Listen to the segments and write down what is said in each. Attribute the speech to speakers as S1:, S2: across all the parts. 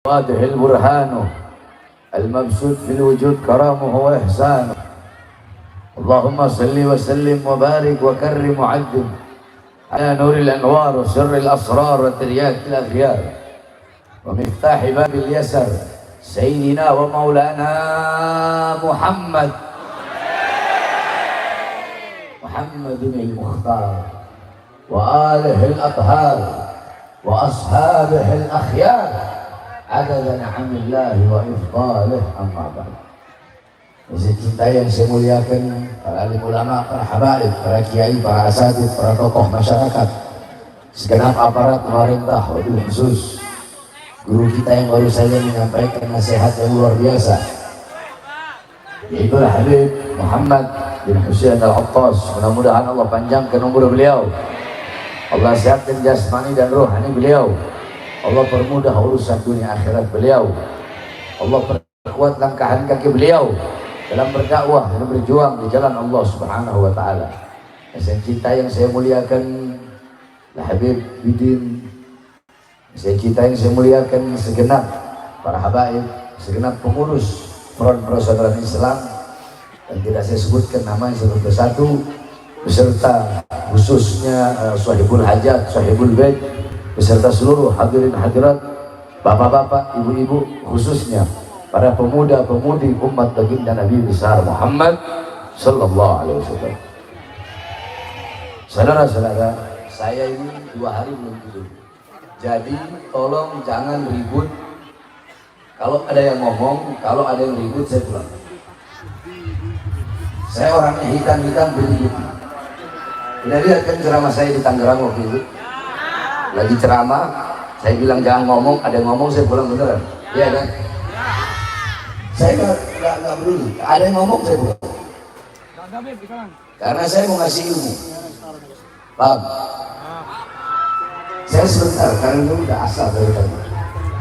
S1: واضح البرهان المبسوط في الوجود كرامه وإحسانه. اللهم صل وسلم وبارك وكرم وعظم على نور الأنوار وسر الأسرار وترياق الأخيار ومفتاح باب اليسر سيدنا ومولانا محمد المختار وآله الأطهار وأصحابه الأخيار عدد نعم الله وإفضاله. أما بعد, cinta yang saya muliakan, para alim ulama, para habaib, para kiai, para asatidz, para tokoh masyarakat, segenap aparat pemerintah, wabil khusus guru kita yang baru saja menyampaikan nasihat yang luar biasa, yaitu Habib Muhammad bin Husain Al-Attas. Mudah-mudahan Allah panjangkan umur beliau, Allah sehatkan jasmani dan rohani beliau, Allah permudah urusan dunia akhirat beliau, Allah perkuat langkahan kaki beliau dalam berdakwah dan berjuang di jalan Allah Subhanahu wa taala. Saya cinta yang saya muliakan Habib Bidin, saya cinta yang saya muliakan segenap para habaib, segenap pengurus Front Persaudaraan Islam, dan tidak saya sebutkan namanya satu persatu, beserta khususnya Sahibul Hajat, Sahibul Bait, beserta seluruh hadirin hadirat, bapak-bapak, ibu-ibu, khususnya para pemuda-pemudi umat baginda Nabi besar Muhammad sallallahu alaihi wasallam. Saudara-saudara, saya ini 2 hari belum tidur. Jadi tolong jangan ribut. Kalau ada yang ngomong, kalau ada yang ribut, saya pulang. Saya orangnya hitam-hitam beribut. Tidak lihat kan ceramah saya di Tangerang waktu itu? Lagi ceramah, saya bilang jangan ngomong, ada yang ngomong, saya pulang beneran. Iya kan? Saya nggak peduli. Ada yang ngomong, saya pulang. Karena saya mau ngasih ilmu. Paham? Saya sebentar, karena itu udah asal dari tadi.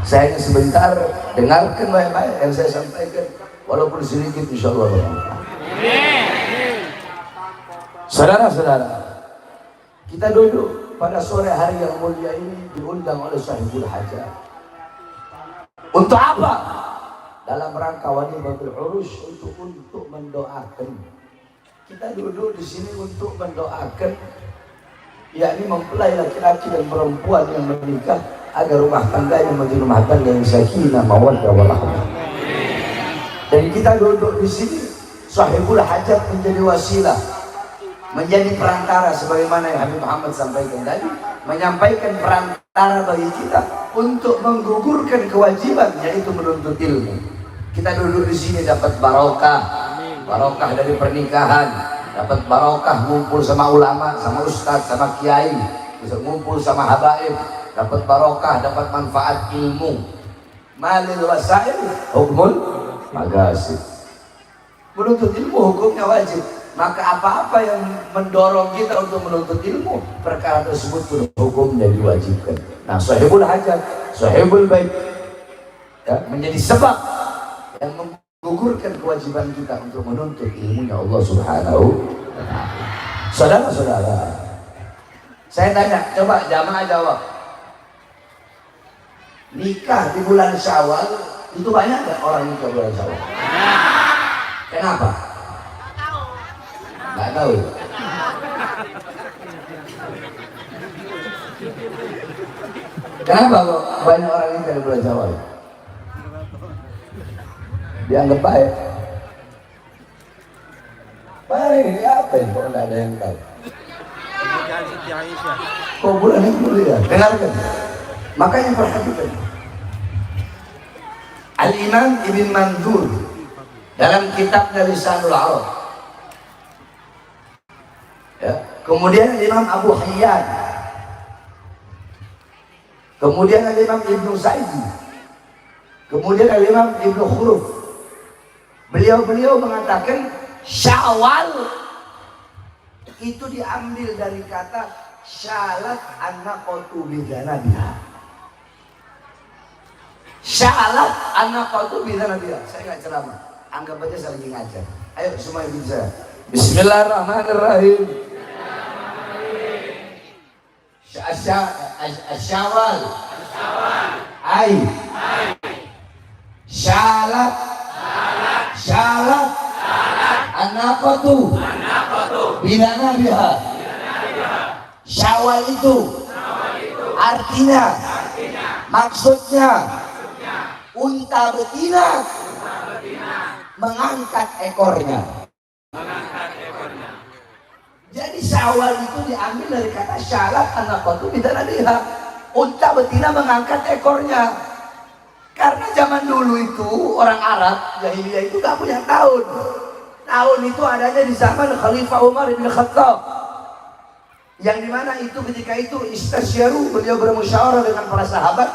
S1: Saya hanya sebentar dengarkan baik-baik yang saya sampaikan, walaupun sedikit, insya Allah bermanfaat. Saudara-saudara, kita duduk pada sore hari yang mulia ini diundang oleh Sahibul Hajat. Untuk apa? Dalam rangka Wanibatul Urus, untuk mendoakan. Kita duduk di sini untuk mendoakan, yakni mempelai laki-laki dan perempuan yang menikah agar rumah tangganya menjadi rumah tangga yang sakinah, mawaddah warahmah. Dan kita duduk di sini, Sahibul Hajat menjadi wasilah, menjadi perantara, sebagaimana yang Habib Muhammad sampaikan tadi, menyampaikan perantara bagi kita untuk menggugurkan kewajiban, yaitu menuntut ilmu. Kita duduk di sini dapat barokah, barokah dari pernikahan, dapat barokah ngumpul sama ulama, sama ustadz, sama kiai, bisa ngumpul sama habaib, dapat barokah, dapat manfaat ilmu. Malil wasail hukmul magasib. Menuntut ilmu hukumnya wajib. Maka apa-apa yang mendorong kita untuk menuntut ilmu, perkara tersebut pun hukumnya diwajibkan. Nah, Sahibul Hajat, Sahibul Bait, ya, menjadi sebab yang menggugurkan kewajiban kita untuk menuntut ilmunya Allah Subhanahu wa ta'ala. Saudara-saudara, saya tanya, coba jamaah jawab. Nikah di bulan Syawal itu banyak nggak orang nikah bulan Syawal? Kenapa? Nggak tahu. Kenapa kok banyak orang nikah di bulan Syawal? Dianggap baik. Baik, apa yang kok nggak ada yang tahu? Kok bulan ini mulia? Dengarkan. Makanya perhatikan. Al-Imam Ibn Mandur dalam kitabnya Lisanul Arab, ya. Kemudian Imam Abu Hayyan, kemudian Imam Ibnu Sa'idi, kemudian Imam Ibnu Khuruf, beliau mengatakan Syawal itu diambil dari kata syalat an-naqatu bidhanabiha. Syalat an-naqatu bidhanabiha. Saya nggak ceramah, anggap aja saya lagi ngajar. Ayo semua bisa. Bismillahirrahmanirrahim. Syawal. Ai. An-naqatu bidana biha. Syawal itu artinya, maksudnya unta betina mengangkat ekornya. Jadi Syawal itu diambil dari kata syalat an-naqatu bidana biha. Unta betina mengangkat ekornya. Karena zaman dulu itu orang Arab jahiliyah itu gak punya tahun. Tahun itu adanya di zaman Khalifah Umar bin Khattab, yang dimana itu ketika itu istasyaru, beliau bermusyawarah dengan para sahabat,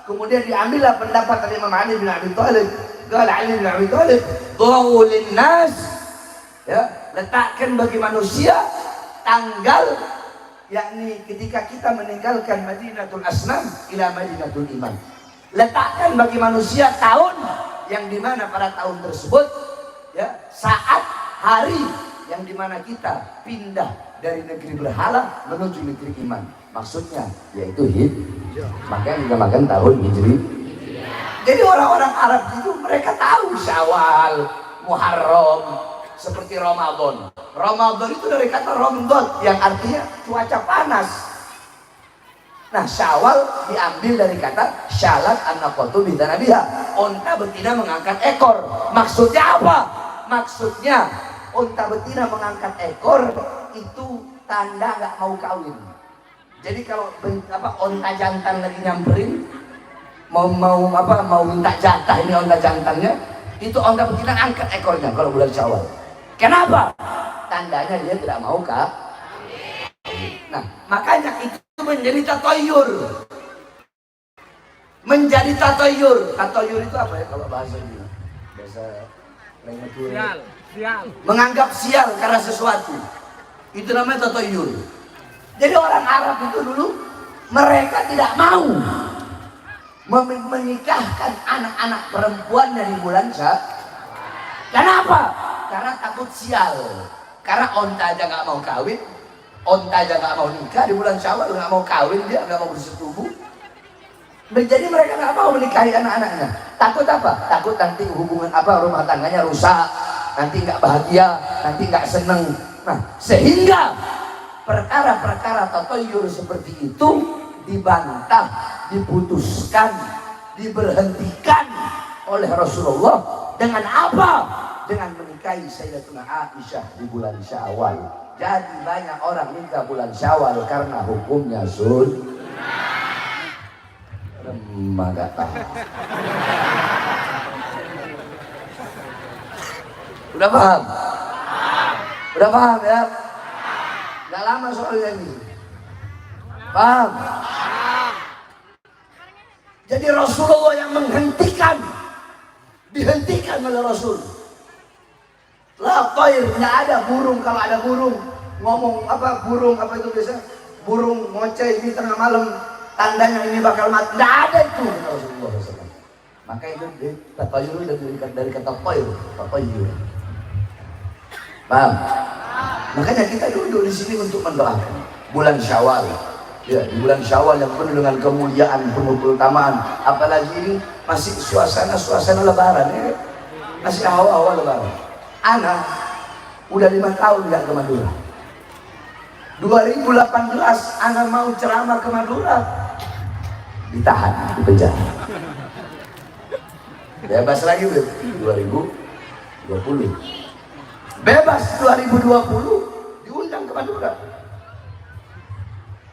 S1: kemudian diambillah pendapat dari Imam Ali bin Abi Thalib. Qala Ali bin Abi Thalib, "Dhawu linnas," ya, letakkan bagi manusia tanggal, yakni ketika kita meninggalkan Madinatul Asnam ila Madinatul Iman. Letakkan bagi manusia tahun yang dimana pada tahun tersebut, ya, saat hari yang dimana kita pindah dari negeri berhala menuju negeri iman. Maksudnya yaitu Hijrah. Makanya dinamakan tahun Hijri. Jadi orang-orang Arab itu mereka tahu Syawal, Muharram, seperti Ramadan. Ramadan itu dari kata Ramadan yang artinya cuaca panas. Nah, Syawal diambil dari kata syalat an-naqatu bidana biha. Unta betina mengangkat ekor. Maksudnya apa? Maksudnya unta betina mengangkat ekor itu tanda nggak mau kawin. Jadi kalau unta jantan lagi nyamperin mau minta jatah ini unta jantannya, itu unta betina angkat ekornya kalau bulan Syawal. Kenapa? Tandanya dia tidak mau kawin. Nah, makanya itu menjadi tatoyur. Menjadi tatoyur. Tatoyur itu apa ya kalau bahasa ini? Bahasa sial. Menganggap sial karena sesuatu. Itu namanya tatoyur. Jadi orang Arab itu dulu mereka tidak mau menikahkan anak-anak perempuan dari bulan Syawal. Kenapa? Karena takut sial. Karena onta aja nggak mau kawin. Onta aja nggak mau nikah di bulan Syawal, nggak mau kawin, dia nggak mau bersetubuh. Jadi mereka nggak mau menikahi anak-anaknya. Takut apa? Takut nanti hubungan rumah tangganya rusak, nanti nggak bahagia, nanti nggak seneng. Nah, sehingga perkara-perkara tatoyur seperti itu dibantah, diputuskan, diberhentikan oleh Rasulullah dengan apa? Dengan menikahi Sayyidatuna Aisyah di bulan Syawal. Jadi banyak orang nikah bulan Syawal karena hukumnya sunnah. Remah gak tahu. Udah paham? Udah paham ya? Gak lama soalnya ini. Paham? Jadi Rasulullah yang menghentikan, dihentikan oleh Rasul. La thair, nggak ada burung. Kalau ada burung ngomong burung itu biasa burung ngoceh ini tengah malam tandanya ini bakal mati, nggak ada itu Rasulullah SAW. Maka itu tatoyur dari kata thair, tatoyur. Paham? Makanya kita duduk di sini untuk mendoakan bulan Syawal. Ya, di bulan Syawal yang penuh dengan kemuliaan, penuh keutamaan. Apalagi ini masih suasana Lebaran ya. Masih awal-awal Lebaran. Anak udah 5 tahun nggak ke Madura. 2018 anak mau ceramah ke Madura, ditahan di penjara. Bebas lagi 2020. Bebas 2020 diundang ke Madura.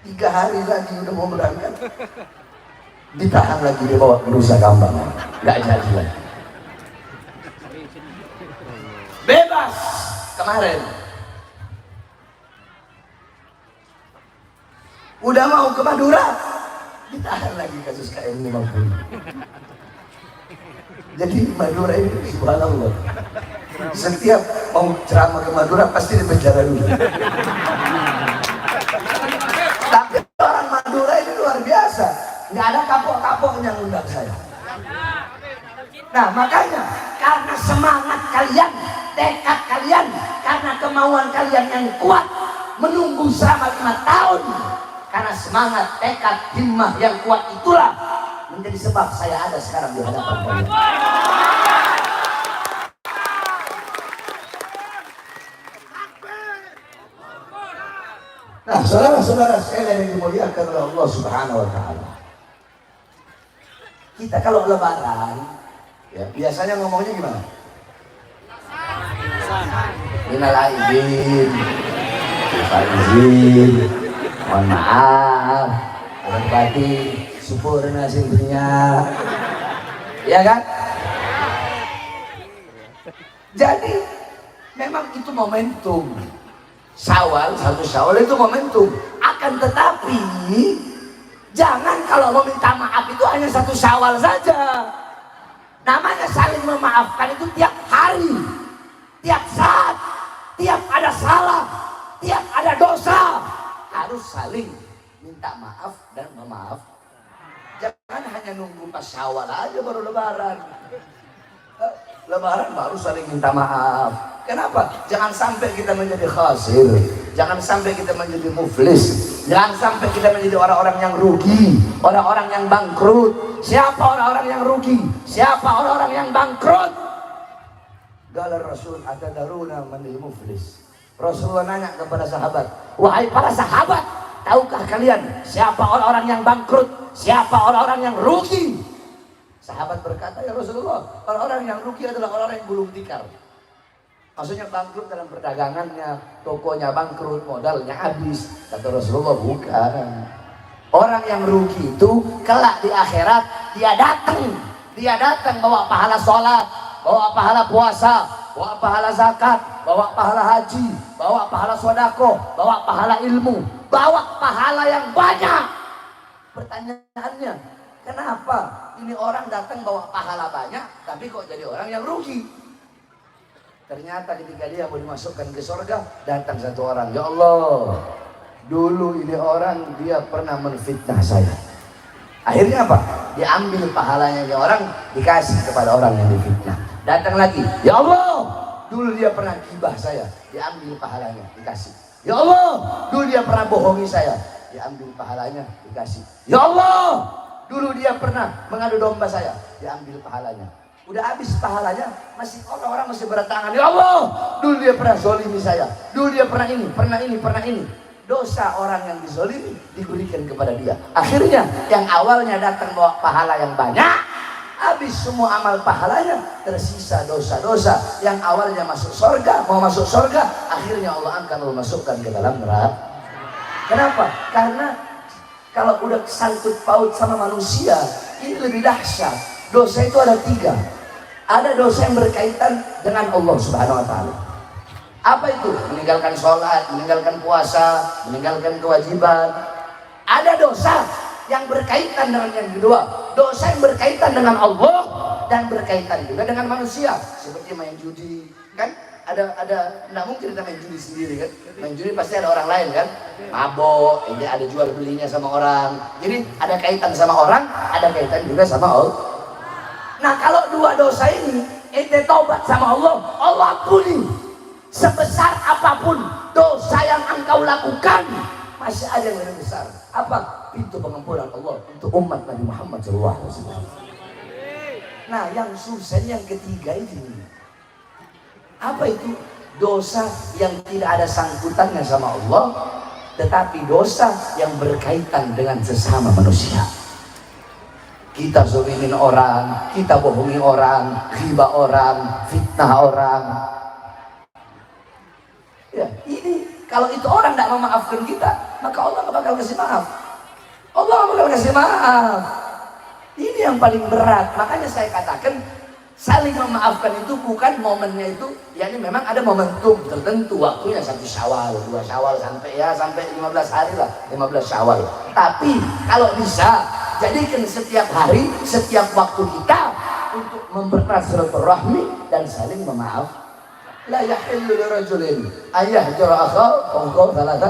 S1: 3 hari lagi udah mau berangkat, ditahan lagi, dibawa ke Nusa Kambangan, nggak jadi lagi. Bebas kemarin, udah mau ke Madura, ditahan lagi kasus KM 50. Jadi Madura ini subhanallah, setiap mau ceramah ke Madura pasti di penjara dulu. Tapi orang Madura ini luar biasa, nggak ada kapok-kapoknya ngundang saya. Nah makanya karena semangat kalian, tekad kalian, karena kemauan kalian yang kuat menunggu selama 5 tahun, karena semangat, tekad, himmah yang kuat itulah menjadi sebab saya ada sekarang di hadapan kalian. Nah, saudara-saudara sekalian yang dimuliakan oleh Allah Subhanahu wa taala. Kita kalau lebaran, ya biasanya ngomongnya gimana? Minal aidin, izin, mohon maaf, lahir batin, sempurna sintunya, ya kan? Jadi memang itu momentum. Syawal, satu Syawal itu momentum. Akan tetapi jangan kalau mau minta maaf itu hanya satu Syawal saja. Namanya saling memaafkan itu tiap hari, tiap saat, tiap ada salah, tiap ada dosa, harus saling minta maaf dan memaaf. Jangan hanya nunggu pas Syawal aja baru lebaran. Lebaran baru saling minta maaf. Kenapa? Jangan sampai kita menjadi khasir, jangan sampai kita menjadi muflis, jangan sampai kita menjadi orang-orang yang rugi, orang-orang yang bangkrut. Siapa orang-orang yang rugi? Siapa orang-orang yang bangkrut? Qala Rasul atadaruna manil muflis. Rasulullah nanya kepada sahabat, wahai para sahabat, tahukah kalian siapa orang-orang yang bangkrut? Siapa orang-orang yang rugi? Sahabat berkata, ya Rasulullah, orang-orang yang rugi adalah orang-orang yang gulung tikar. Maksudnya bangkrut dalam perdagangannya, tokonya bangkrut, modalnya habis. Kata Rasulullah, bukan. Orang yang rugi itu kelak di akhirat dia datang bawa pahala sholat, bawa pahala puasa, bawa pahala zakat, bawa pahala haji, bawa pahala sodako, bawa pahala ilmu, bawa pahala yang banyak. Pertanyaannya, kenapa ini orang datang bawa pahala banyak tapi kok jadi orang yang rugi? Ternyata ketika dia mau dimasukkan ke surga, datang satu orang, ya Allah, dulu ini orang dia pernah menfitnah saya. Akhirnya apa? Diambil pahalanya dia orang, dikasih kepada orang yang difitnah. Datang lagi, ya Allah, dulu dia pernah gibah saya, diambil pahalanya, dikasih. Ya Allah, dulu dia pernah bohongi saya, diambil pahalanya, dikasih. Ya Allah, dulu dia pernah mengadu domba saya, diambil pahalanya. Udah habis pahalanya, masih orang-orang masih berdatangan. Ya Allah, dulu dia pernah zolimi saya, dulu dia pernah ini, pernah ini, pernah ini. Dosa orang yang dizolimi diberikan kepada dia. Akhirnya yang awalnya datang bawa pahala yang banyak, habis semua amal pahalanya, tersisa dosa-dosa. Yang awalnya masuk surga, mau masuk surga, akhirnya Allah akan memasukkan ke dalam neraka. Kenapa? Karena kalau udah sangkut paut sama manusia, ini lebih dahsyat. Dosa itu ada 3. Ada dosa yang berkaitan dengan Allah Subhanahu wa taala. Apa itu? Meninggalkan sholat, meninggalkan puasa, meninggalkan kewajiban. Ada dosa yang berkaitan dengan yang kedua, dosa yang berkaitan dengan Allah dan berkaitan juga dengan manusia, seperti main judi, kan? Ada nggak mungkin kita main judi sendiri, kan? Main judi pasti ada orang lain, kan? Mabok, ada jual belinya sama orang. Jadi ada kaitan sama orang, ada kaitan juga sama Allah. Nah, kalau 2 dosa ini ente taubat sama Allah, Allah ampuni. Sebesar apapun dosa yang engkau lakukan, masih ada yang lebih besar. Apa? Pintu pengampunan Allah untuk umat Nabi Muhammad SAW. Nah, yang susah yang ketiga ini. Apa itu? Dosa yang tidak ada sangkutannya sama Allah, tetapi dosa yang berkaitan dengan sesama manusia. Kita zolimin orang, kita bohongi orang, ghibah orang, fitnah orang. Ya, ini kalau itu orang tidak memaafkan kita, maka Allah tidak bakal kasih maaf. Allah tidak bakal kasih maaf. Ini yang paling berat. Makanya saya katakan saling memaafkan itu bukan momennya itu, ya ini memang ada momentum tertentu, waktunya 1 Syawal, 2 Syawal sampai 15 hari lah, 15 Syawal. Tapi kalau bisa jadikan setiap hari, setiap waktu kita untuk mempererat silaturahmi dan saling memaaf. La yahillu lirajulin ayyahjura akhahu fawqa thalatha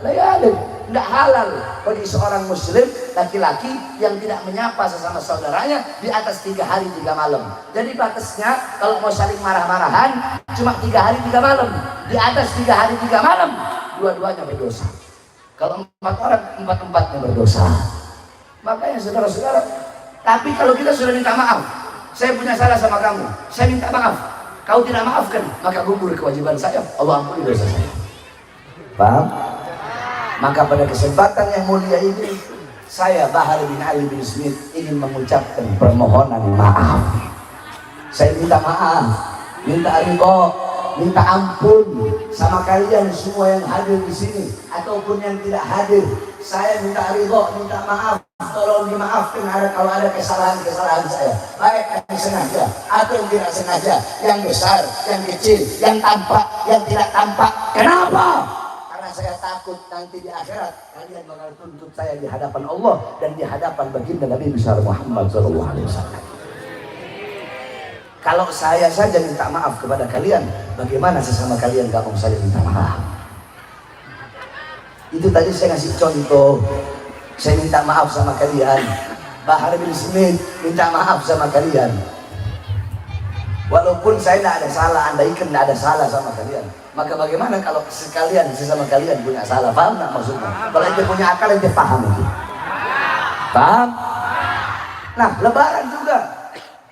S1: layalin. Tidak halal bagi seorang muslim laki-laki yang tidak menyapa sesama saudaranya di atas 3 hari 3 malam. Jadi batasnya kalau mau saling marah-marahan cuma 3 hari 3 malam. Di atas 3 hari 3 malam dua-duanya berdosa. Kalau 4 orang, 4-4-nya berdosa. Makanya saudara-saudara, tapi kalau kita sudah minta maaf, saya punya salah sama kamu, saya minta maaf, kau tidak maafkan, maka gugur kewajiban saya, Allah ampuni dosa saya. Paham? Maka pada kesempatan yang mulia ini, saya Bahar bin Ali bin Smith ingin mengucapkan permohonan maaf. Saya minta maaf, minta ridho, minta ampun sama kalian semua yang hadir di sini ataupun yang tidak hadir. Saya minta ridho, minta maaf. Tolong dimaafkan kalau ada kesalahan-kesalahan saya, baik yang sengaja atau yang tidak sengaja, yang besar, yang kecil, yang tampak, yang tidak tampak. Kenapa? Karena saya takut nanti di akhirat kalian bakal tuntut saya di hadapan Allah dan di hadapan baginda Nabi besar Muhammad SAW. Kalau saya saja minta maaf kepada kalian, bagaimana sesama kalian gak mau saya minta maaf? Itu tadi saya ngasih contoh. Saya minta maaf sama kalian. Bahar bin Smith minta maaf sama kalian. Walaupun saya tidak ada salah, andaikan tidak ada salah sama kalian, maka bagaimana kalau sekalian sesama kalian punya salah? Paham nggak maksudnya? Kalau ente punya akal, ente paham itu. Paham? Nah, lebaran juga.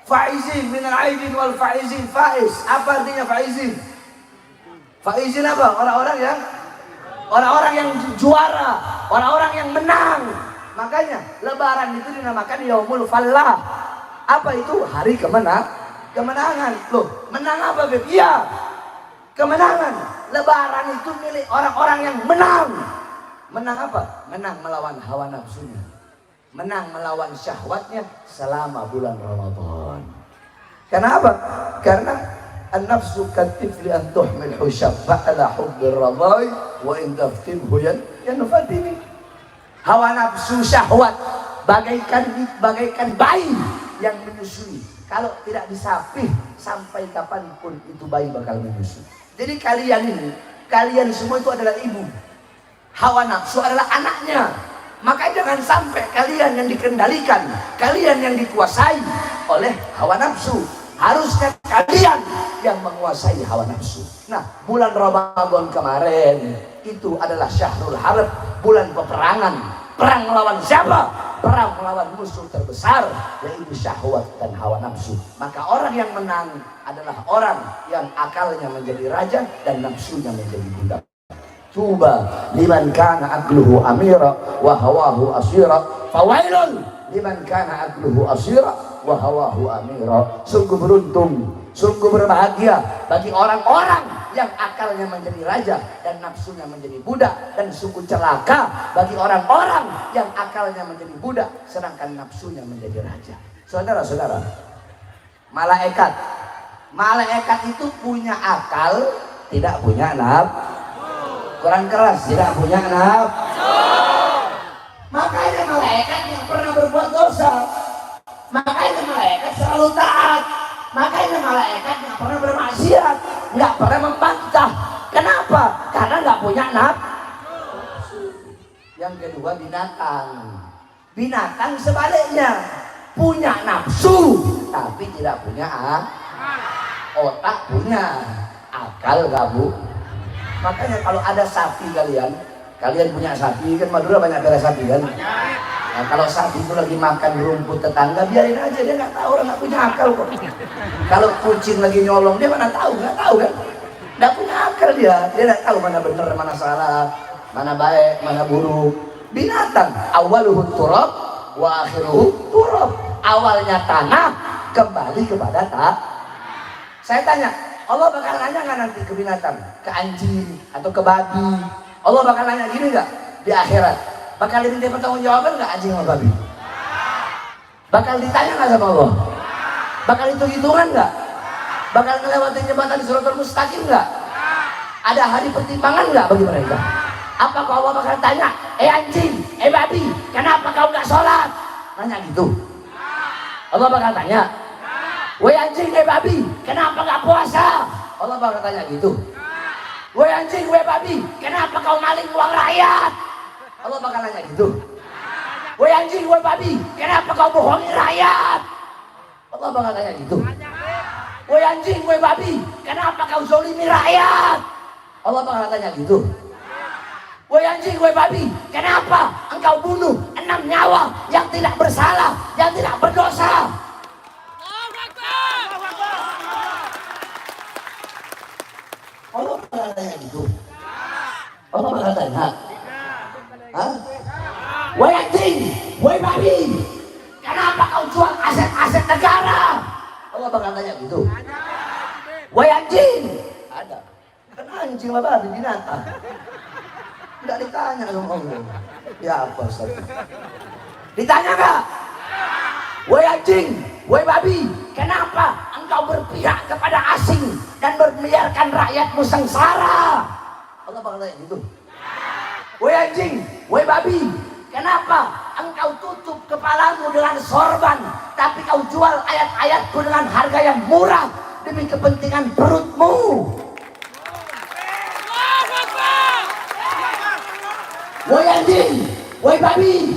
S1: Faizin minal aidin wal faizin. Faiz, apa artinya faizin? Faizin apa? Orang-orang yang juara, orang-orang yang menang. Makanya lebaran itu dinamakan Yaumul Fallah. Apa itu? Hari kemenangan. Loh, menang apa, Beb? Iya, kemenangan. Lebaran itu milik orang-orang yang menang. Menang apa? Menang melawan hawa nafsunya, menang melawan syahwatnya selama bulan Ramadan. Kenapa? Karena an-nafsu katifli an tuhmil husyab ba'ala hubbir radai wa in taftimhu yanfatini. Hawa nafsu syahwat bagaikan bayi yang menyusui. Kalau tidak disapih, sampai kapanpun itu bayi bakal menyusui. Jadi kalian semua itu adalah ibu. Hawa nafsu adalah anaknya. Maka jangan sampai kalian yang dikendalikan, kalian yang dikuasai oleh hawa nafsu. Harusnya kalian yang menguasai hawa nafsu. Nah, bulan Ramadan kemarin itu adalah Syahrul Harb, bulan peperangan. Perang melawan siapa? Perang melawan musuh terbesar, yaitu syahwat dan hawa nafsu. Maka orang yang menang adalah orang yang akalnya menjadi raja dan nafsunya menjadi budak. Tuba liman kana aqluhu amira wa hawahu asira, fawailun liman kana aqluhu asira wa hawahu amira. Sungguh beruntung, sungguh berbahagia bagi orang-orang yang akalnya menjadi raja dan nafsunya menjadi budak, dan sungguh celaka bagi orang-orang yang akalnya menjadi budak sedangkan nafsunya menjadi raja. Saudara-saudara, malaikat itu punya akal, tidak punya nafsu. Kurang keras, tidak punya nafsu. Makanya malaikat yang pernah berbuat dosa, makanya malaikat selalu taat, makanya malaikat nggak pernah bermaksiat, nggak pernah membantah. Kenapa? Karena nggak punya nafsu. Yang kedua, binatang sebaliknya punya nafsu tapi tidak punya otak, punya akal nggak, Bu? Makanya kalau ada sapi, kalian punya sapi kan, Madura banyak daerah sapi kan. Nah, kalau sapi itu lagi makan rumput tetangga, biarin aja, dia nggak tahu, orang nggak punya akal kok. Kalau kucing lagi nyolong, dia mana tahu, nggak tahu kan, nggak punya akal dia nggak tahu mana benar mana salah, mana baik mana buruk. Binatang awaluhu turab wa akhiruhu turab, awalnya tanah kembali kepada tanah. Saya tanya, Allah bakal nanya nggak nanti ke binatang, ke anjing atau ke babi? Allah bakal nanya gini nggak di akhirat? Bakal diminta pertanggungjawaban nggak anjing sama babi? Bakal ditanya nggak sama Allah? Bakal hitung-hitungan nggak? Bakal ngelewatin jembatan Shiratal Mustaqim nggak? Ada hari pertimbangan nggak bagi mereka? Apakah Allah bakal tanya, anjing, babi, kenapa kau nggak sholat? Nanya gitu. Allah bakal tanya, woi anjing, babi, kenapa nggak puasa? Allah bakal tanya gitu. Woi anjing, babi, kenapa kau maling uang rakyat? Allah bakal nanya gitu. Woi anjing, babi, kenapa kau bohongin rakyat? Allah bakal tanya gitu. Woi anjing, babi, kenapa kau zolimi rakyat? Allah bakal tanya gitu. Woi anjing, babi, kenapa engkau bunuh 6 nyawa yang tidak bersalah, yang tidak berdosa? Allah bakal tanya gitu. Allah bakal tanya. Hah? Woi anjing, woi babi, kenapa kau jual aset-aset negara? Allah bakal tanya gitu. Woi anjing, ada. Kan anjing apa babi binatang. Tidak ditanya sama Allah. Ya apa Ustaz? Ditanya nggak? Woi anjing, woi babi, kenapa engkau berpihak kepada asing dan membiarkan rakyatmu sengsara? Allah bakal tanya gitu. Woi anjing, woi babi, kenapa engkau tutup kepalamu dengan sorban, tapi kau jual ayat-ayatku dengan harga yang murah demi kepentingan perutmu? Woi anjing, woi babi,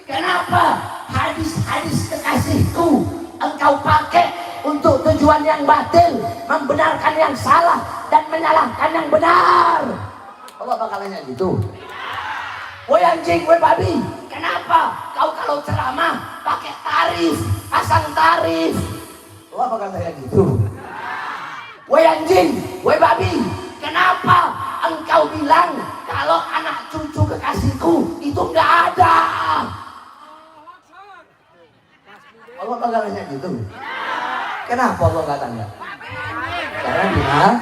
S1: kenapa hadis-hadis kekasihku engkau pakai untuk tujuan yang batil, membenarkan yang salah dan menyalahkan yang benar? Allah bakal nanya gitu. Woi anjing, woi babi, kenapa kau kalau ceramah pakai tarif, pasang tarif? Allah bakal nanya gitu. Woi anjing, woi babi, kenapa engkau bilang kalau anak cucu kekasihku itu nggak ada? Allah bakal nanya gitu. Kenapa Allah nggak tanya? Karena binatang.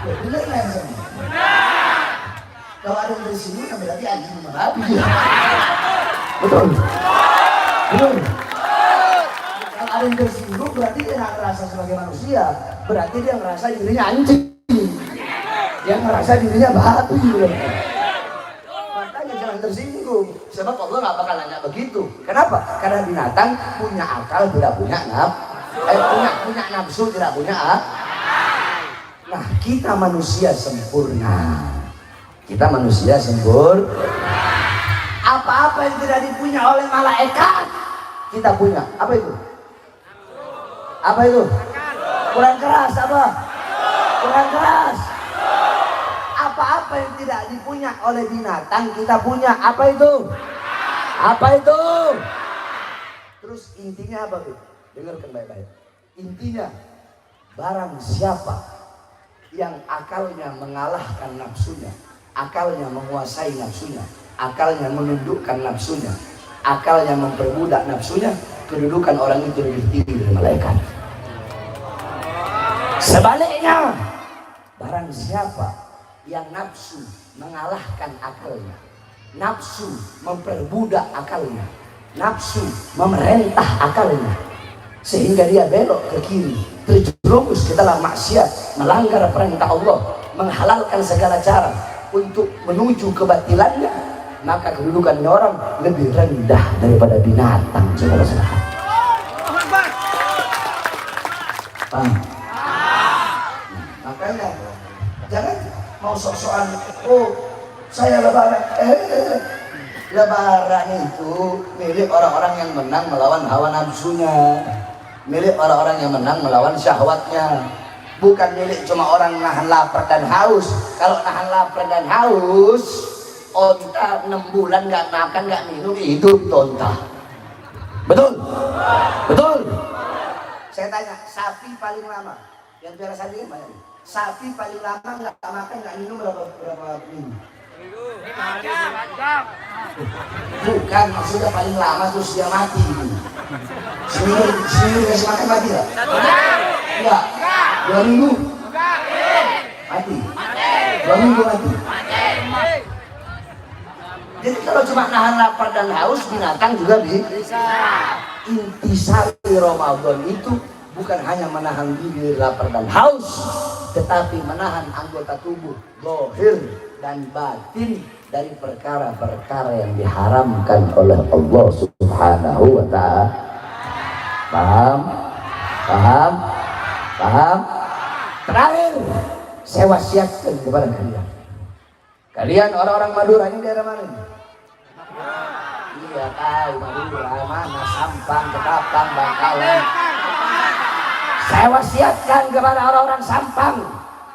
S1: Bener kan? Kalau ada yang tersinggung kan berarti anjing sama babi. Betul. Betul. Kalau ada yang tersinggung berarti dia nggak ngerasa sebagai manusia. Berarti dia ngerasa dirinya anjing. Dia ngerasa dirinya babi. Makanya jangan tersinggung. Sebab Allah nggak bakal nanya begitu. Kenapa? Karena binatang punya akal, tidak punya punya nafsu, tidak punya Nah, kita manusia sempurna. Kita manusia sempurna. Apa-apa yang tidak dipunya oleh malaikat, kita punya. Apa itu? Apa itu? Kurang keras apa? Kurang keras. Apa-apa yang tidak dipunya oleh binatang, kita punya. Apa itu? Apa itu? Terus intinya apa? Dengarkan baik-baik. Intinya, barang siapa yang akalnya mengalahkan nafsunya, akalnya menguasai nafsunya, akalnya menundukkan nafsunya, akalnya memperbudak nafsunya, kedudukan orang itu lebih tinggi dari malaikat. Sebaliknya, barang siapa yang nafsu mengalahkan akalnya, nafsu memperbudak akalnya, nafsu memerintah akalnya, sehingga dia belok ke kiri, terjerumus ke dalam maksiat, melanggar perintah Allah, menghalalkan segala cara untuk menuju kebatilannya, maka kedudukannya orang lebih rendah daripada binatang. Saudara-saudara, paham? Makanya jangan mau sok-sokan, oh saya lebaran. Lebaran itu milik orang-orang yang menang melawan hawa nafsunya, milik orang-orang yang menang melawan syahwatnya, bukan milik cuma orang nahan lapar dan haus. Kalau nahan lapar dan haus, onta 6 bulan nggak makan nggak minum, hidup onta. Betul? Betul? Saya tanya, sapi paling lama yang biasa sapi banyak. Sapi paling lama nggak makan nggak minum berapa minggu? Bukan, maksudnya paling lama terus dia mati. Seminggu kasih makan mati nggak? Enggak. 2 minggu? Mati. 2 minggu mati. Jadi kalau cuma nahan lapar dan haus, binatang juga bisa. Intisari Ramadan itu bukan hanya menahan diri lapar dan haus, tetapi menahan anggota tubuh zahir dan batin dari perkara-perkara yang diharamkan oleh Allah Subhanahu wa ta'ala. Paham? Paham? Paham? Terakhir, saya wasiatkan kepada kalian. Kalian orang-orang Madura, ini daerah mana ini? Iya tahu Madura, mana Sampang, Ketapang, Bangkalan. Saya wasiatkan kepada orang-orang Sampang,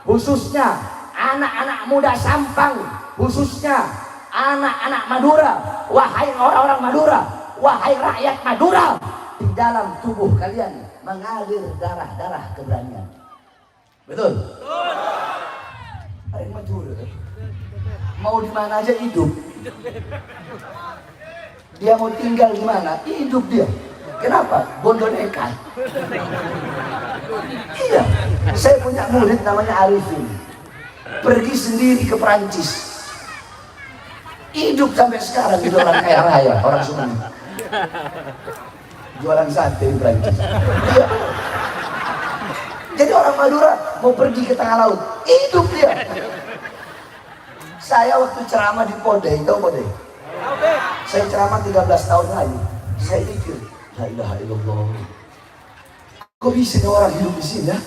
S1: khususnya anak-anak muda Sampang, khususnya anak-anak Madura. Wahai orang-orang Madura, wahai rakyat Madura, di dalam tubuh kalian mengalir darah-darah keberanian. Betul? Ada yang Madura. Mau di mana aja hidup. Dia mau tinggal di mana? Hidup dia. Kenapa? Bondo nekat. Iya. Saya punya murid namanya Arifin. Pergi sendiri ke Perancis. Hidup sampai sekarang jadi orang kaya raya, orang Sumeneb. Jualan sate di Perancis. Iya. Jadi orang Madura mau pergi ke tengah laut. Hidup dia. Saya waktu ceramah di Podeh, tahu Podeh? Saya ceramah 13 tahun lalu. Saya pikir, la ilaha illallah. Kok bisa nih orang hidup di sini ya?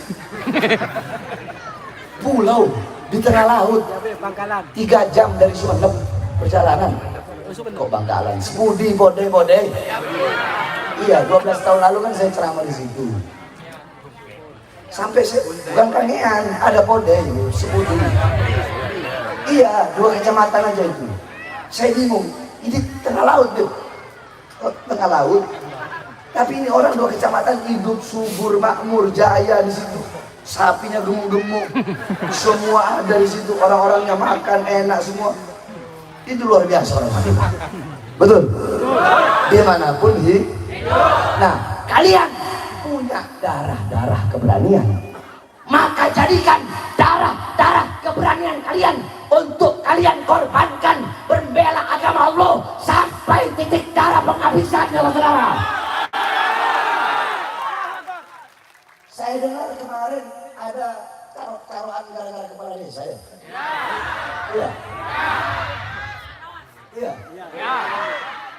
S1: Pulau di tengah laut. 3 jam dari Sumeneb perjalanan. Kok Bangkalan? Semudi, Podeh. Iya, 12 tahun lalu kan saya ceramah di situ. Sampai bukan Kangean, ada Podeh, Semudi. Iya, 2 kecamatan aja itu. Saya bingung, ini tengah laut tuh. Tengah laut. Tapi ini orang 2 kecamatan hidup subur, makmur, jaya di situ. Sapinya gemuk-gemuk. Semua ada di situ, orang-orangnya makan enak semua. Itu luar biasa orang Madura. Betul? Dimanapun hidup. Nah, kalian punya darah-darah keberanian. Maka jadikan darah-darah keberanian kalian untuk kalian korbankan membela agama Allah sampai titik darah penghabisan, saudara. Saya dengar kemarin ada taruhan gara-gara kepala desa ya. Iya. Iya.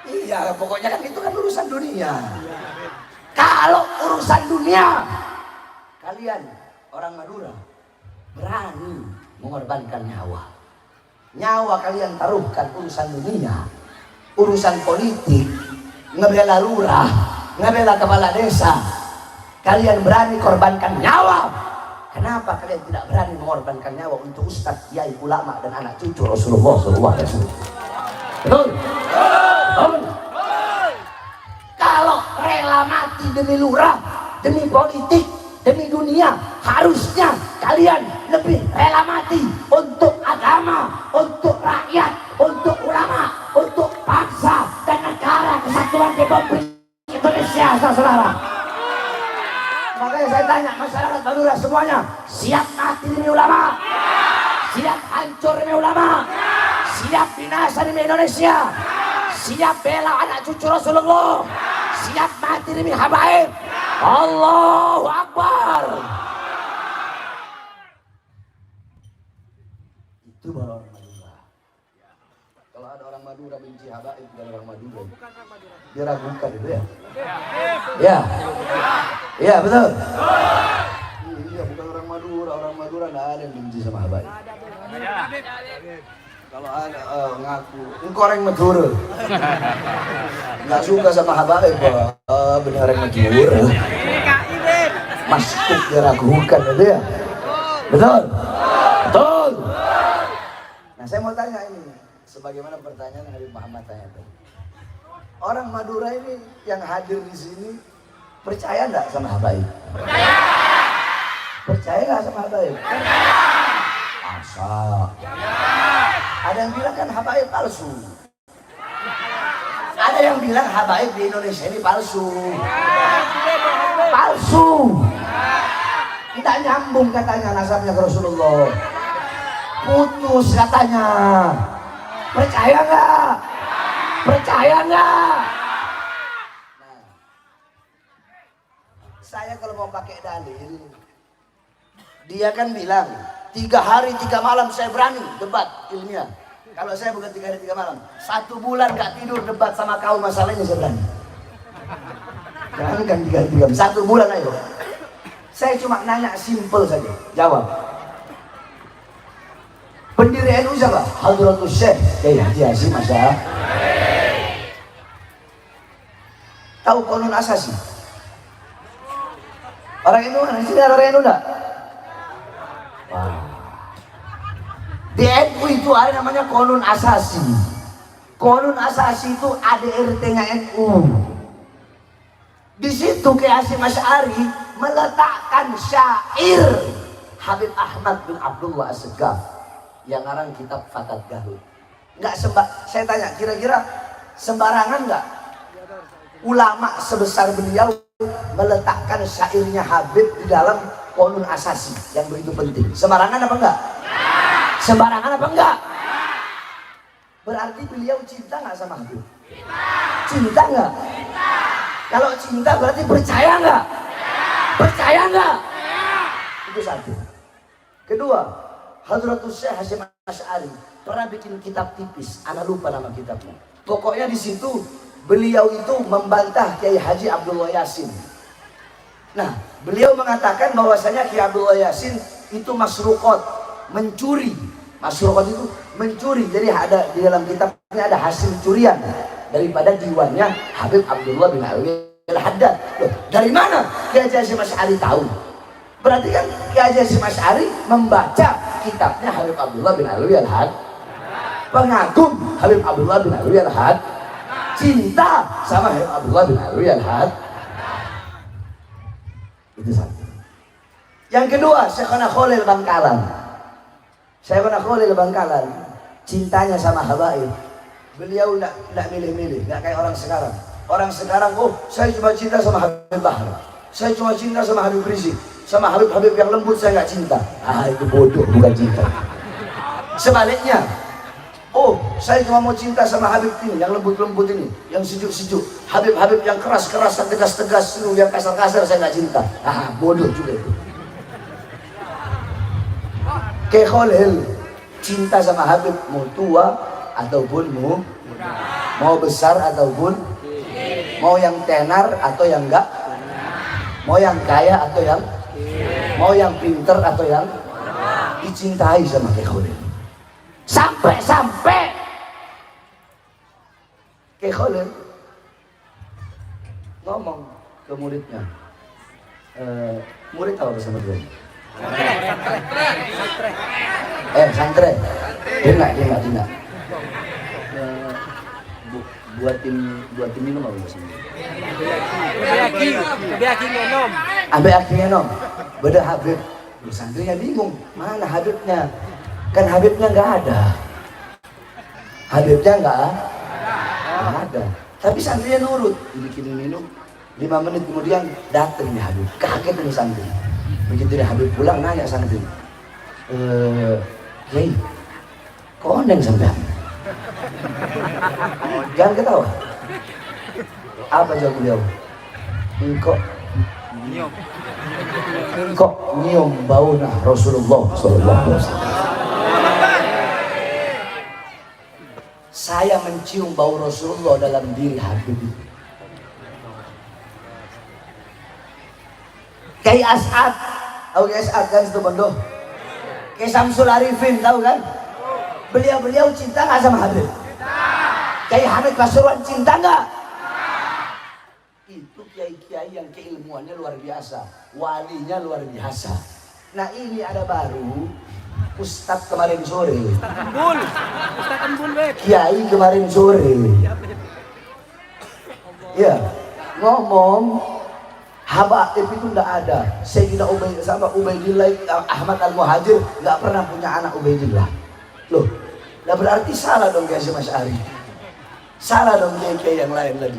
S1: Iya, pokoknya kan itu kan urusan dunia. Kalau urusan dunia, kalian orang Madura berani mengorbankan nyawa. Nyawa kalian taruhkan urusan dunia, urusan politik, ngebela lurah, ngebela kepala desa. Kalian berani korbankan nyawa. Kenapa kalian tidak berani mengorbankan nyawa untuk ustadz, kiai, ulama dan anak cucu Rasulullah SAW? Betul? Betul? Kalau rela mati demi lurah, demi politik, demi dunia, harusnya kalian lebih rela mati untuk agama, untuk rakyat, untuk ulama, untuk bangsa dan negara kesatuan Republik Indonesia, saudara. Makanya saya tanya masyarakat Madura semuanya, siap mati demi ulama? Siap hancur demi ulama? Siap binasa demi Indonesia? Siap bela anak cucu Rasulullah? Siap mati demi habaib? Allahu Akbar. Itu baru orang Madura. Kalau ada orang Madura benci habaib dan orang Madura, dia ragukan itu ya. Ya. Iya betul. Iya, bukan orang Madura nggak ada yang benci sama habaib. Kalau ada ngaku, ini orang Madura nggak suka sama habaib, benar orang Madura. Masuk diragukan itu ya. Betul? Betul. Nah saya mau tanya ini, sebagaimana pertanyaan Habib Muhammad tanya tadi. Orang Madura ini yang hadir di sini percaya nggak sama habaib? Percaya. Percaya nggak sama habaib? Percaya. Asa. Ada yang bilang kan habaib palsu. Ada yang bilang habaib di Indonesia ini palsu. Palsu. Tidak nyambung katanya nasabnya ke Rasulullah. Putus katanya. Percaya nggak? Percaya nggak? Nah, saya kalau mau pakai dalil, dia kan bilang 3 hari 3 malam saya berani debat ilmiah. Kalau saya bukan 3 hari 3 malam, 1 bulan nggak tidur debat sama kau masalahnya saya berani. Jangan kan 3 hari 3 malam, 1 bulan ayo. Saya cuma nanya simple saja, jawab. Pendiri NU siapa? Hadratus Syekh Kiai Haji Hasyim Asy'ari. Tahu Qanun Asasi? Orang NU mana? Sini ada orang NU enggak? Wah. Di NU itu ada namanya Qanun Asasi. Qanun Asasi itu ADRT-nya NU. Di situ Kiai Hasyim Asy'ari meletakkan syair Habib Ahmad bin Abdullah As-Segaf yang ngarang kitab Fathul Garud. Nggak saya tanya, kira-kira sembarangan nggak ulama sebesar beliau meletakkan syairnya Habib di dalam Qonun Asasi yang begitu penting? Sembarangan apa enggak? Sembarangan apa enggak? Berarti beliau cinta nggak sama Habib? Cinta nggak? Kalau cinta berarti percaya nggak? Percaya nggak? Itu satu. Kedua, Hadratus Syekh Hasyim Asy'ari pernah bikin kitab tipis, ana lupa nama kitabnya. Pokoknya di situ beliau itu membantah Kiai Haji Abdullah Yasin. Nah, beliau mengatakan bahwasanya Kiai Abdullah Yasin itu masruqat, mencuri. Masruqat itu mencuri. Jadi ada di dalam kitabnya ada hasil curian daripada diwannya Habib Abdullah bin Alwi Al-Haddad. Loh, dari mana Kiai Hasyim Asy'ari tahu? Berarti kan Kiai Hasyim Asy'ari membaca kitabnya Habib Abdullah bin Alwi Al-Haddad. Pengagum Habib Abdullah bin Alwi Al-Haddad. Cinta sama Habib Abdullah bin Alwi Al-Haddad. Itu satu. Yang kedua, Syekhona Khalil Bangkalan. Syekhona Khalil Bangkalan cintanya sama habaib. Beliau tidak milih-milih, nggak kayak orang sekarang. Orang sekarang, oh saya cuma cinta sama Habib Bahar, saya cuma cinta sama Habib Rizik, sama Habib-Habib yang lembut saya nggak cinta. Ah, itu bodoh, bukan cinta. Sebaliknya, oh saya cuma mau cinta sama Habib ini, yang lembut-lembut ini, yang sejuk-sejuk. Habib-Habib yang keras-keras, yang tegas-tegas, yang kasar-kasar saya nggak cinta. Ah, bodoh juga itu. Kiai Khalil cinta sama Habib, mau tua ataupun mau besar ataupun mau yang tenar atau yang enggak, mau yang kaya atau yang mau yang pinter atau yang dicintai sama Kiai Khalil. Sampai Kiai Khalil ngomong ke muridnya, murid tahu bersama dia. Santre. Dia enggak. Buatin minum apa sih? Abe aki ngenom. Beda Habib. Santrinya bingung, mana Habibnya? Kan Habibnya nggak ada. Habibnya nggak ada. Tapi santrinya nurut, dibikinin minum. 5 menit kemudian datang nih Habib. Kaget nih santri. Begitu dia Habib pulang nanya santri, Kiai, kok oneng sampean? Jangan ketawa. Apa jawab beliau? Engkau nyium baunya Rasulullah SAW. Saya mencium bau Rasulullah dalam diri Habib. Kiai As'ad, tahu Kiai As'ad kan itu bondo. Kiai Samsul Arifin tahu kan? Beliau cinta nggak sama Habib? Kiai Hamid Pasuruan cinta nggak? Itu kiai-kiai yang keilmuannya luar biasa, walinya luar biasa. Nah ini ada baru Ustadz kemarin sore. Ustadz Embul, Kiai kemarin sore. Ya ngomong habaib itu nggak ada. Sayyidina Ubaidillah Ahmad Al-Muhajir nggak pernah punya anak Ubaidillah. Loh, nah berarti salah dong Kiai Hasyim Asy'ari. Salah dong kiai yang lain lagi.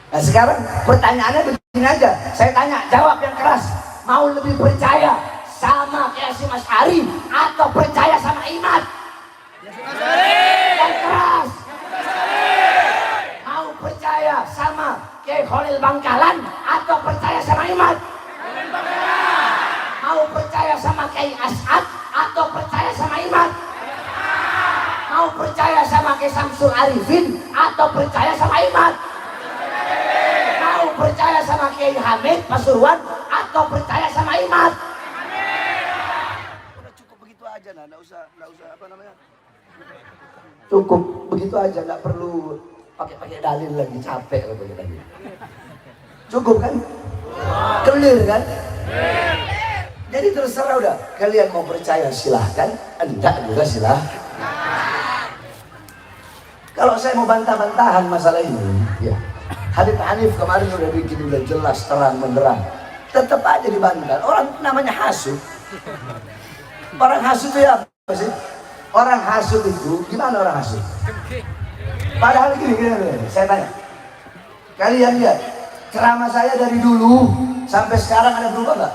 S1: Nah sekarang pertanyaannya begini aja. Saya tanya, jawab yang keras. Mau lebih percaya sama Kiai Hasyim Asy'ari atau percaya sama Imad? Yang keras. Mau percaya sama Kiai Khalil Bangkalan atau percaya sama Imad? Mau percaya sama Kiai As'ad atau percaya sama Imad? Mau percaya sama Kiai Samsul Arifin atau percaya sama Imad? Mau percaya sama Kiai Hamid Pasuruan atau percaya sama Imad? Udah cukup begitu aja, nah, nggak usah apa namanya? Cukup begitu aja, nggak perlu pakai dalil lagi, capek kalau pakai dalil. Cukup kan? Clear kan? Jadi terserah udah, kalian mau percaya silahkan, enggak juga silahkan. Kalau saya mau bantah-bantahan masalah ini, ya Habib Hanif kemarin udah bikin udah jelas terang benderang, tetap aja dibantah. Orang namanya hasud. Orang hasud itu ya apa sih? Orang hasud itu gimana orang hasud? Padahal gini, saya tanya, kalian lihat ceramah saya dari dulu sampai sekarang ada berubah nggak?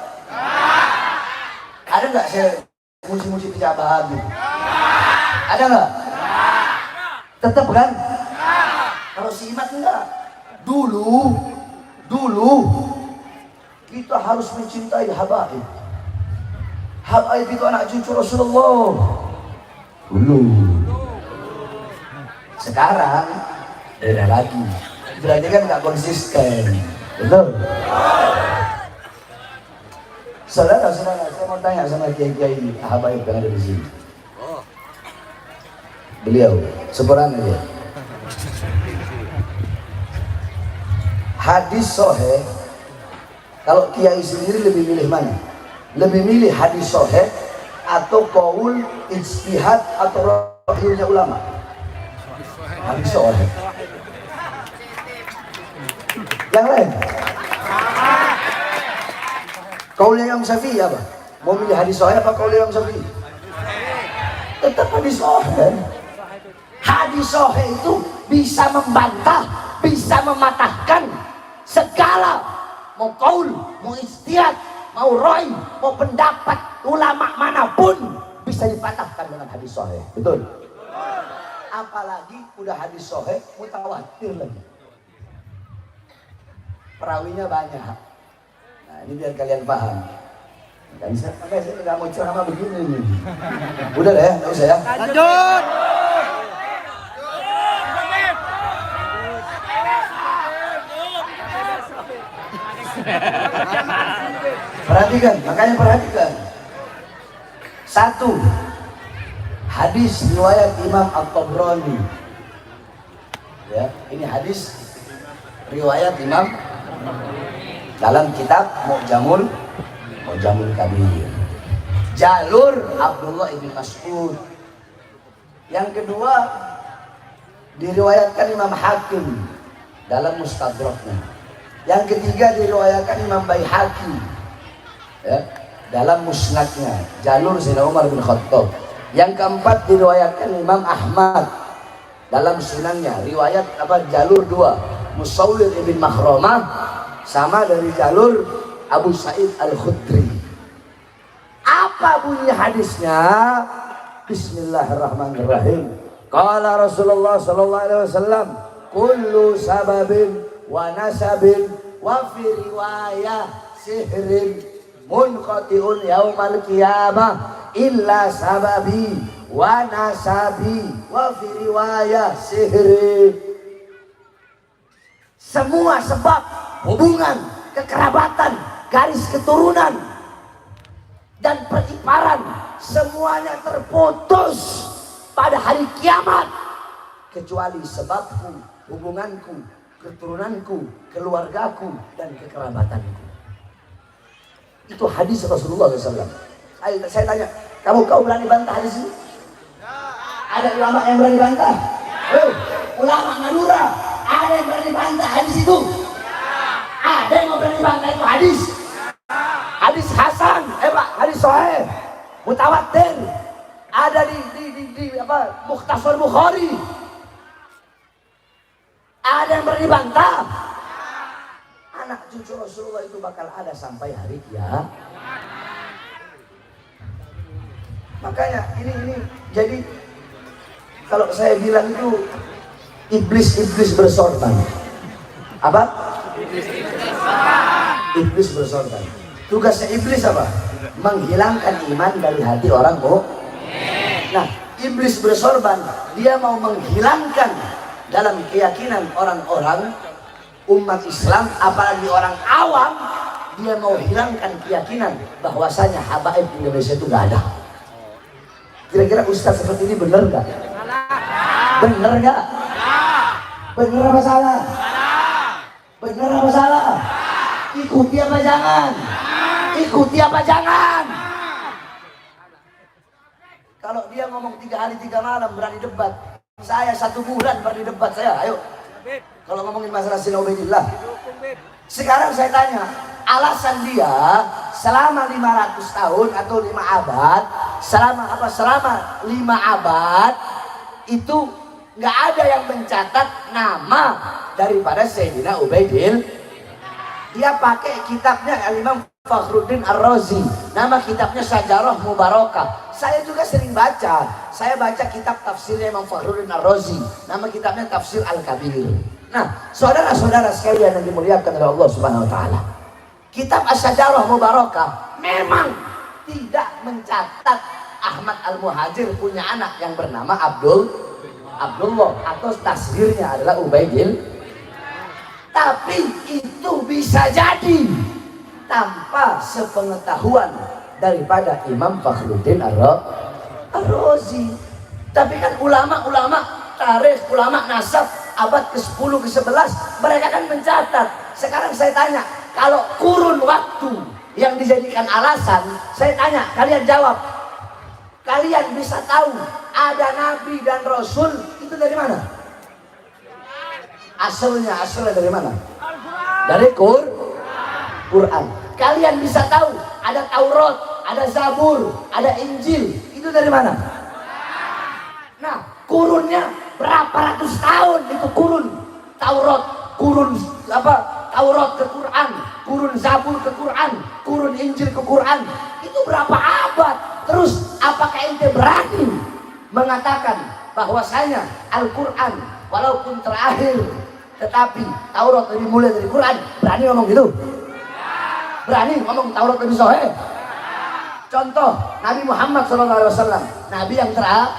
S1: Ada nggak saya muji-muji pejabat gitu? Ada nggak? Tetap kan? Kalau si Imat enggak. Dulu kita harus mencintai habaib. Habaib itu anak cucu Rasulullah. Dulu. Sekarang beda lagi. Berarti kan nggak konsisten. Betul? Saudara, saya mau tanya sama kiai-kiai habaib yang ada di sini. Beliau, seperan aja. Hadis sahih, kalau kiai sendiri lebih milih mana? Lebih milih hadis sahih atau qaul ijtihad atau rakyatnya ulama? Hadis sahih. Yang lain? Qaulnya Imam Syafi'i apa? Mau milih hadis sahih apa qaulnya Imam Syafi'i? Tetap hadis sahih. Hadis sahih itu bisa membantah, bisa mematahkan segala, mau qaul, mau ijtihad, mau ra'i, mau pendapat ulama manapun bisa dipatahkan dengan hadis sahih. Betul? Apalagi udah hadis sahih mutawatir lagi. Perawinya banyak. Nah, ini biar kalian paham. Dan saya nggak mau ceramah begini. Udah deh, nggak usah ya.
S2: Lanjut.
S1: Perhatikan, makanya perhatikan. Satu, hadis riwayat Imam At-Tabrani. Ya, ini hadis riwayat Imam dalam kitab Mu'jamul Kabir. Jalur Abdullah ibn Mas'ud. Yang kedua diriwayatkan Imam Hakim dalam Mustadraknya. Yang ketiga diriwayatkan Imam Baihaqi ya, dalam Musnadnya, jalur Sayyidina Umar bin Khattab. Yang keempat diriwayatkan Imam Ahmad dalam Sunannya, riwayat jalur dua, Musawwir ibn Makhramah sama dari jalur Abu Sa'id Al-Khudri. Apa bunyi hadisnya? Bismillahirrahmanirrahim. Qala Rasulullah sallallahu alaihi wasallam, kullu sababin wa nasabin wa fi riwayah sihrin munqati'un yaumal qiyamah illa sababi wa nasabi wa fi riwayah sihrin. Semua sebab hubungan, kekerabatan, garis keturunan dan periparan semuanya terputus pada hari kiamat kecuali sebabku, hubunganku, keturunanku, keluargaku, dan kekerabatanku. Itu hadis Rasulullah SAW. Saya tanya, kau berani bantah hadis ini? Ada ulama yang berani bantah? Ulama Madura, ada yang berani bantah hadis itu? Ada yang berani bantah itu hadis? Hadis Hasan, hadis Sahih, mutawatir, ada di Mukhtasar Bukhari. Ada yang berani bantah? Anak cucu Rasulullah itu bakal ada sampai hari kiamat. Makanya ini jadi kalau saya bilang itu iblis bersorban. Apa? Iblis bersorban. Tugasnya iblis apa? Menghilangkan iman dari hati orang Nah, iblis bersorban, dia mau menghilangkan dalam keyakinan orang-orang umat Islam, apalagi orang awam, dia mau hilangkan keyakinan bahwasanya habaib Indonesia itu gak ada. Kira-kira ustaz seperti ini benar nggak? Benar nggak? Benar apa salah? Benar apa salah? Ikuti apa jangan? Ikuti apa jangan? Kalau dia ngomong 3 hari 3 malam berani debat, saya 1 bulan berani debat saya. Ayo, Kalau ngomongin masalah Sayyidina Ubaidillah. Sekarang saya tanya, alasan dia selama 500 tahun atau 5 abad, selama 5 abad itu nggak ada yang mencatat nama daripada Sayyidina Ubaidillah. Dia pakai kitabnya Al-Imam Fakhruddin Ar-Razi, nama kitabnya Syajarah Mubarakah. Saya juga sering baca, saya baca kitab tafsirnya Imam Fakhruddin Ar-Razi, nama kitabnya Tafsir Al-Kabir. Nah, saudara-saudara sekalian yang dimuliakan oleh Allah Subhanahu wa taala, kitab Asy-Syajarah Mubarakah memang tidak mencatat Ahmad Al-Muhajir punya anak yang bernama Abdullah atau tasghirnya adalah Ubaidillah. Tapi itu bisa jadi tanpa sepengetahuan daripada Imam Fakhruddin Ar-Razi. Tapi kan ulama-ulama tarikh, ulama nasab abad ke-10 ke-11 mereka kan mencatat. Sekarang saya tanya, kalau kurun waktu yang dijadikan alasan, saya tanya, kalian jawab. Kalian bisa tahu ada nabi dan rasul itu dari mana? Asalnya dari mana? Dari Quran. Kalian bisa tahu ada Taurat, ada Zabur, ada Injil, itu dari mana? Nah, kurunnya berapa ratus tahun itu kurun. Taurat ke Quran, kurun Zabur ke Quran, kurun Injil ke Quran, itu berapa abad? Terus apakah ente berani mengatakan bahwasanya Al-Quran walaupun terakhir tetapi Taurat lebih mulia dari Quran? Berani ngomong gitu? Berani ngomong Taurat lebih sahih? Contoh Nabi Muhammad SAW, Nabi yang terakhir,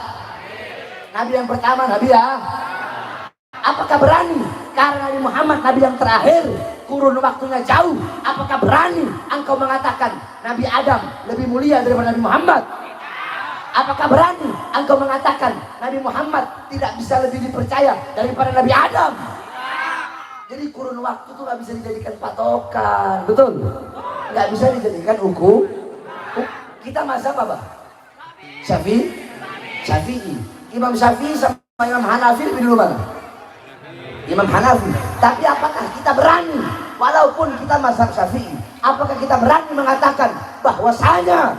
S1: Nabi yang pertama, Nabi ya. Apakah berani karena Nabi Muhammad Nabi yang terakhir, kurun waktunya jauh, apakah berani engkau mengatakan Nabi Adam lebih mulia daripada Nabi Muhammad? Apakah berani engkau mengatakan Nabi Muhammad tidak bisa lebih dipercaya daripada Nabi Adam? Jadi kurun waktu itu nggak bisa dijadikan patokan, betul? Nggak bisa dijadikan ukur. Kita mazhab apa? Syafi'i. Imam Syafi'i sama Imam Hanafi lebih dulu mana? Imam Hanafi. Tapi apakah kita berani, walaupun kita mazhab Syafi'i, apakah kita berani mengatakan bahwasanya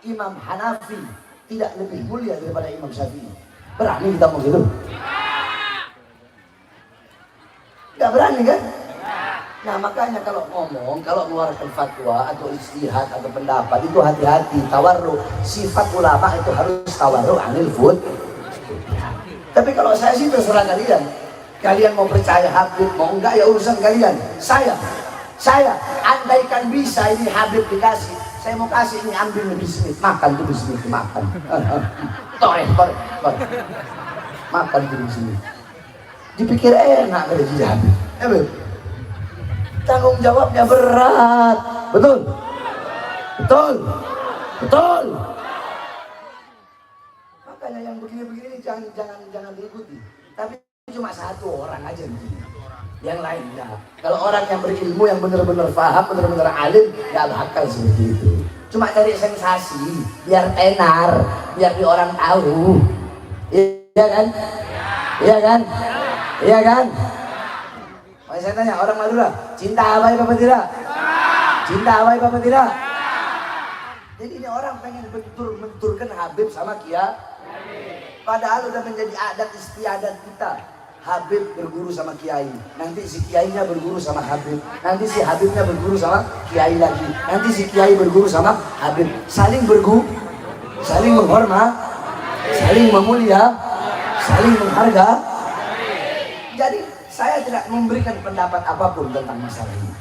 S1: Imam Hanafi tidak lebih mulia daripada Imam Syafi'i? Berani kita ngomong gitu? Nggak berani kan? Nah makanya kalau ngomong, kalau mengeluarkan fatwa atau ijtihad atau pendapat itu hati-hati, tawarru. Sifat ulama itu harus tawarru anil fut. Tapi kalau saya sih terserah kalian. Kalian mau percaya Habib, mau enggak ya urusan kalian. Saya andaikan bisa ini Habib dikasih, saya mau kasih ini, ambil bismillah, makan tuh bismillah, makan. Toreh. Makan tuh bismillah. Dipikir enak dari Habib. Habib. Tanggung jawabnya berat. Betul. Makanya yang begini-begini jangan diikuti. Tapi cuma satu orang aja begini. Yang lainnya, kalau orang yang berilmu, yang benar-benar paham, benar-benar alim, nggak bakal seperti itu. Cuma cari sensasi, biar tenar, biar di orang tahu. Iya kan? Saya tanya orang Madura, cinta Abai apa tidak? Cinta Abai apa tidak? Jadi ini orang pengen benturkan Habib sama Kiai. Padahal udah menjadi adat istiadat kita. Habib berguru sama Kiai, nanti si Kiainya berguru sama Habib, nanti si Habibnya berguru sama Kiai lagi, nanti si Kiai berguru sama Habib. Saling berguru, saling menghormat, saling memulia, saling mengharga. Jadi saya tidak memberikan pendapat apapun tentang masalah ini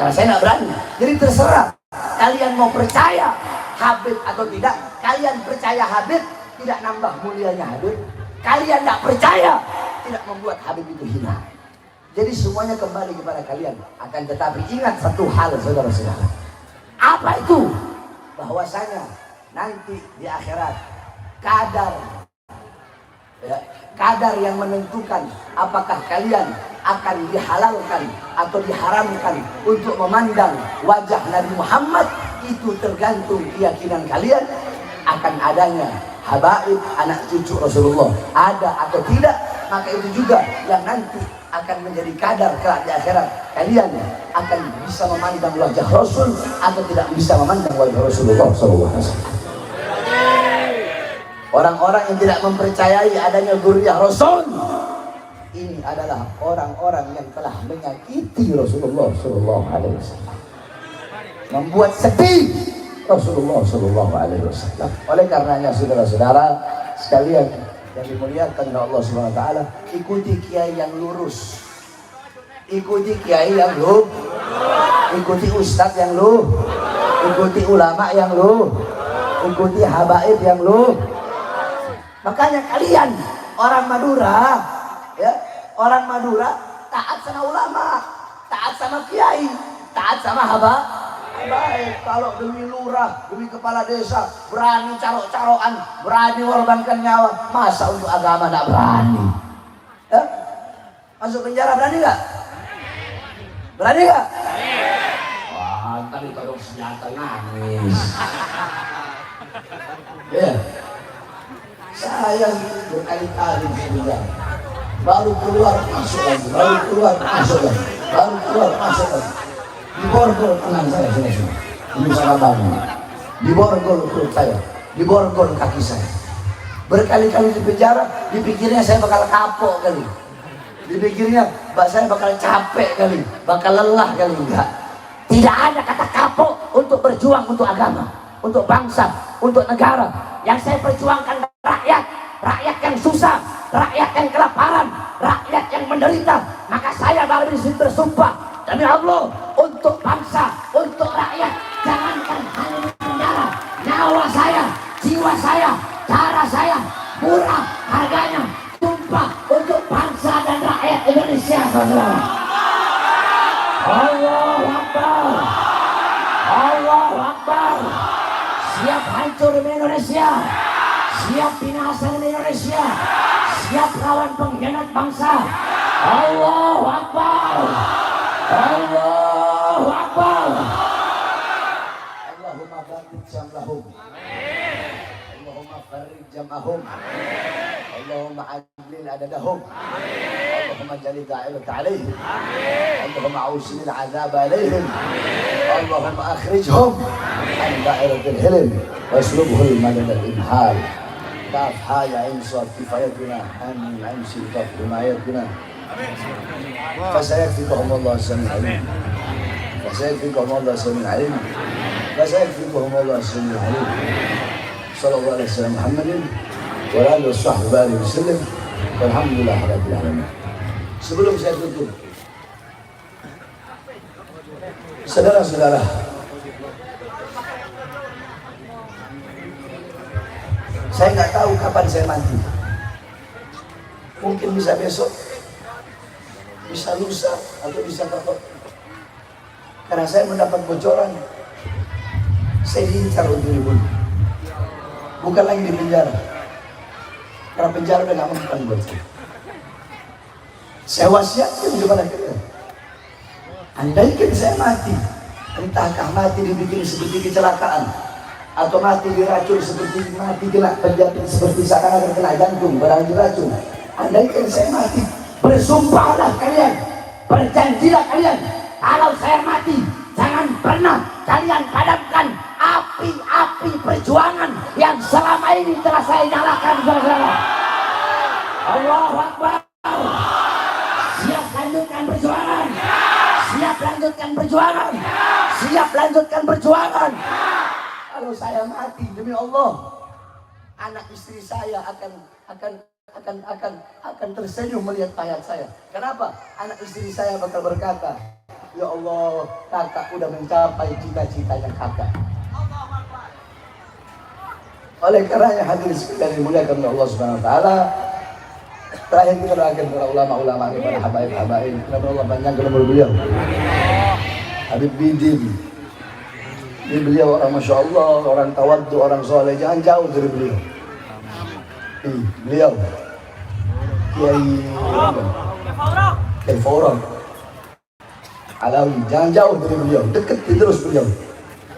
S1: karena saya tidak berani. Jadi terserah kalian mau percaya Habib atau tidak. Kalian percaya Habib tidak nambah mulianya Habib, kalian tidak percaya tidak membuat Habib itu hina. Jadi semuanya kembali kepada kalian. Akan tetapi ingat satu hal saudara-saudara, apa itu? Bahwasanya nanti di akhirat kadar yang menentukan apakah kalian akan dihalalkan atau diharamkan untuk memandang wajah Nabi Muhammad, itu tergantung keyakinan kalian akan adanya habaib anak cucu Rasulullah, ada atau tidak maka itu juga yang nanti akan menjadi kadar kelak di akhirat. Kalian akan bisa memandang wajah Rasul atau tidak bisa memandang wajah Rasulullah SAW. Orang-orang yang tidak mempercayai adanya dzurriyyah Rasul, ini adalah orang-orang yang telah menyakiti Rasulullah SAW, membuat sedih Rasulullah SAW. Oleh karenanya saudara-saudara sekalian yang dimuliakan oleh Allah Subhanahu wa taala, ikuti kiai yang lurus. Ikuti kiai yang lurus. Ikuti ustadz yang lurus. Ikuti ulama yang lurus. Ikuti habaib yang lurus. Makanya kalian orang Madura, ya, orang Madura taat sama ulama, taat sama kiai, taat sama baik. Kalau demi lurah, demi kepala desa berani carok-carokan, berani mengorbankan nyawa, masa untuk agama tidak berani? Ya? Masuk penjara berani nggak? Berani nggak? Wah, ntar ditodong senjata nangis. Ya, saya berkali-kali di penjara, baru keluar masuk lagi, baru keluar masuk lagi, baru keluar masuk lagi. Diborgol tangan saya, ini salah bangun. Diborgol perut saya, diborgol kaki saya. Berkali-kali di penjara, dipikirnya saya bakal kapok kali, dipikirnya saya bakal capek kali, bakal lelah kali. Enggak, tidak ada kata kapok untuk berjuang untuk agama, untuk bangsa, untuk negara. Yang saya perjuangkan rakyat, rakyat yang susah, rakyat yang kelaparan, rakyat yang menderita. Maka saya baru di sini bersumpah demi Allah, untuk bangsa, untuk rakyat, jangankan hanya di penjara, nyawa saya, jiwa saya, cara saya, murah harganya, tumpah untuk bangsa dan rakyat Indonesia, saudara. Allahu Akbar, Allahu Akbar. Siap hancur di Indonesia, siap binasa di Indonesia, siap lawan pengkhianat bangsa. Allahu Akbar, Allahu Akbar. Allahumma barik jam'ahum, Allahumma farrij jam'ahum, Allahumma adlil adadahum, Allahumma jali da'ilaka alaihim, Allahumma awsil al-azab alaihim, Allahumma akhrijhum an da'iratil hilm waslubhul madad al-imhal. Kaf haya insaf kifayatuna amin amsi kaf himayatuna. فسيكفيكهم الله السميع العليم فسيكفيكهم الله السميع العليم فسيكفيكهم الله السميع العليم صلى الله عليه وسلم محمد وعلى آله وصحبه وسلم والحمد لله رب العالمين. Sebelum saya tutup, saudara-saudara, saya nggak tahu kapan saya mati. Mungkin bisa besok, bisa lusa, atau bisa kapan. Karena saya mendapat bocoran, saya diincar untuk dibunuh. Bukan lagi di penjara, karena penjara udah gak mempan buat saya. Saya wasiatkan kepada kalian, andaikan saya mati, entahkah mati dibikin seperti kecelakaan, atau mati diracun seperti mati kena penjepit seperti seakan-akan kena jantung barang diracun. Andaikan saya mati, bersumpahlah kalian, berjanjilah kalian, kalau saya mati, jangan pernah kalian padamkan api-api perjuangan yang selama ini telah saya nyalakan, saudara. Allahu Akbar. Siap lanjutkan perjuangan, siap lanjutkan perjuangan, siap lanjutkan perjuangan. Kalau saya mati, demi Allah, anak istri saya akan tersenyum melihat mayat saya. Kenapa? Anak istri saya bakal berkata, ya Allah, kakak udah mencapai cita-citanya kakak. Oleh karenanya hadirin sekalian dimuliakan oleh Allah Subhanahu wa taala, terakhir kita doakan para ulama-ulama, para habaib-habaib, semoga Allah panjangkan umur beliau. Habib Bidin, ini beliau orang Masya Allah, orang tawaddu, orang soleh, jangan jauh dari beliau. Beliau Kiai Fauran Alawi, jangan jauh dari beliau, deketi terus beliau.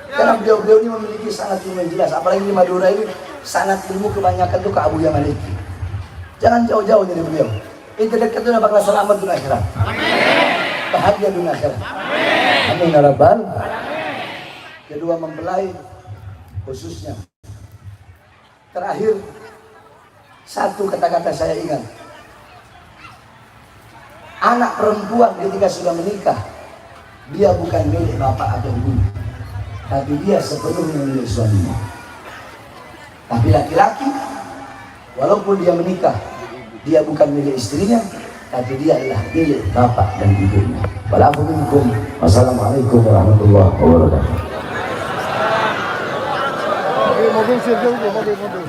S1: Karena beliau-beliau ini memiliki sanad ilmu yang jelas, apalagi di Madura ini sanad ilmu kebanyakan itu ke Abu Yamaliki. Jangan jauh-jauh dari beliau. Itu dekat itu bakal selamat dunia akhirat. Bahagia dunia akhirat. Amin ya rabbal. Kedua mempelai khususnya. Terakhir satu kata-kata saya ingat. Anak perempuan ketika sudah menikah, dia bukan milik bapak atau ibu, tapi dia sepenuhnya milik suaminya. Tapi laki-laki, walaupun dia menikah, dia bukan milik istrinya, tapi dia adalah milik bapak dan ibunya. Wassalamualaikum warahmatullahi wabarakatuh. Mobil, mobil.